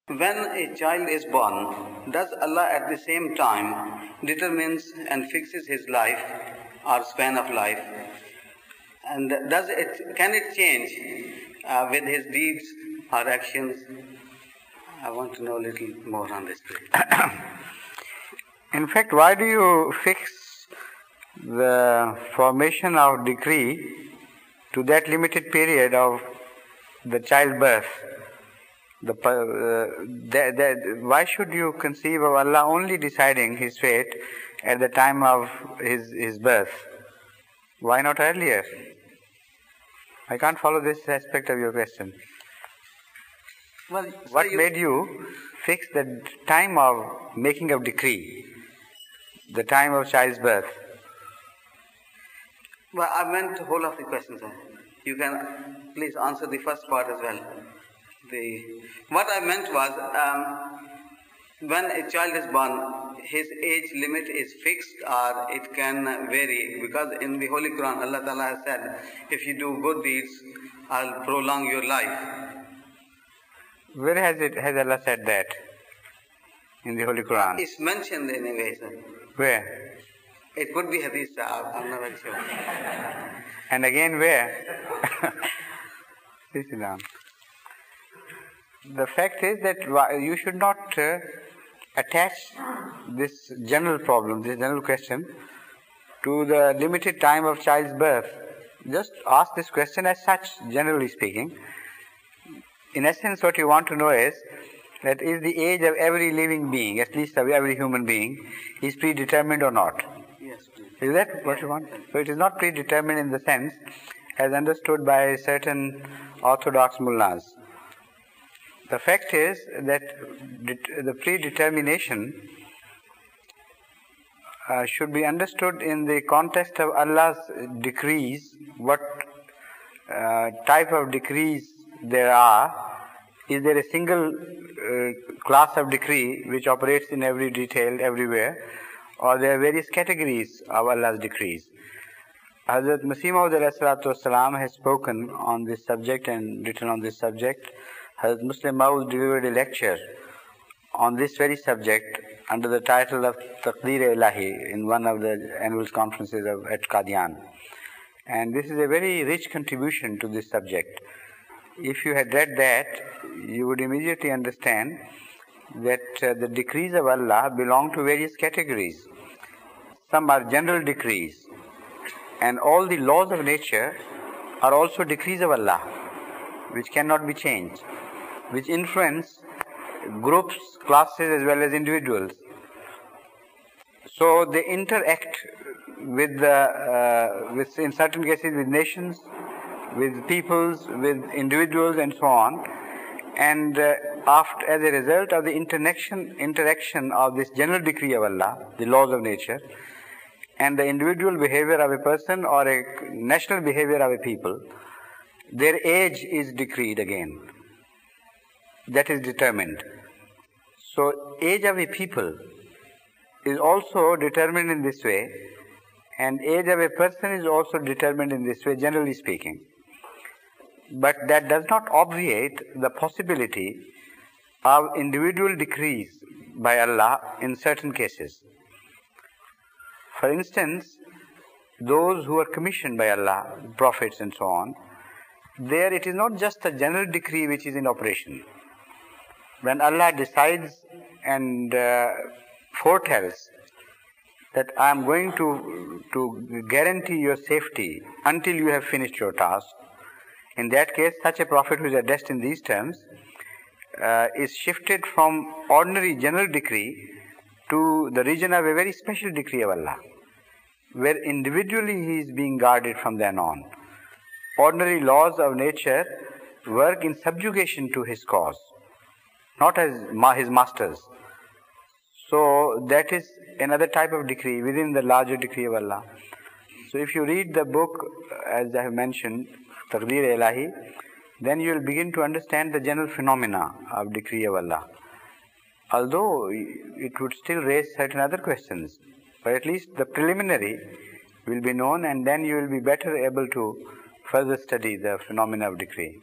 When a child is born, does Allah at the same time determines and fixes his life or span of life? And can it change with his deeds or actions? I want to know a little more on this. In fact, why do you fix the formation of decree to that limited period of the childbirth? Why should you conceive of Allah only deciding his fate at the time of his birth? Why not earlier? I can't follow this aspect of your question. Well, what made you fix the time of making of decree, the time of child's birth? Well, I meant the whole of the question, sir. You can please answer the first part as well. What I meant was, when a child is born, his age limit is fixed or it can vary, because in the Holy Quran, Allah Ta'ala has said, if you do good deeds, I'll prolong your life. Where has Allah said that in the Holy Quran? It's mentioned in a way, sir. Where? It could be hadith, sir. I'm not very sure. And again where? Please sit down. The fact is that you should not attach this general problem, this general question, to the limited time of child's birth. Just ask this question as such, generally speaking. In essence, what you want to know is that is the age of every living being, at least of every human being, is predetermined or not? Yes, please. Is that what you want? So it is not predetermined in the sense as understood by certain orthodox mullahs. The fact is that the predetermination should be understood in the context of Allah's decrees, what type of decrees there are. Is there a single class of decree which operates in every detail everywhere, or there are various categories of Allah's decrees? Hazrat Masih Maud has spoken on this subject and written on this subject. Hazrat Muslim Maud delivered a lecture on this very subject under the title of Taqdeer Ilahi in one of the annual conferences at Qadian. And this is a very rich contribution to this subject. If you had read that, you would immediately understand that the decrees of Allah belong to various categories. Some are general decrees, and all the laws of nature are also decrees of Allah, which cannot be changed, which influence groups, classes as well as individuals. So they interact with in certain cases with nations, with peoples, with individuals and so on. And as a result of the interaction of this general decree of Allah, the laws of nature, and the individual behavior of a person or a national behavior of a people, their age is decreed again. That is determined. So age of a people is also determined in this way, and age of a person is also determined in this way, generally speaking. But that does not obviate the possibility of individual decrees by Allah in certain cases. For instance, those who are commissioned by Allah, prophets and so on, there it is not just a general decree which is in operation. When Allah decides and foretells that I am going to guarantee your safety until you have finished your task, in that case, such a prophet who is addressed in these terms is shifted from ordinary general decree to the region of a very special decree of Allah, where individually he is being guarded from then on. Ordinary laws of nature work in subjugation to his cause, not as his masters. So that is another type of decree within the larger decree of Allah. So if you read the book, as I have mentioned, Taqdeer Ilahi, then you will begin to understand the general phenomena of decree of Allah. Although it would still raise certain other questions, but at least the preliminary will be known, and then you will be better able to further study the phenomena of decree.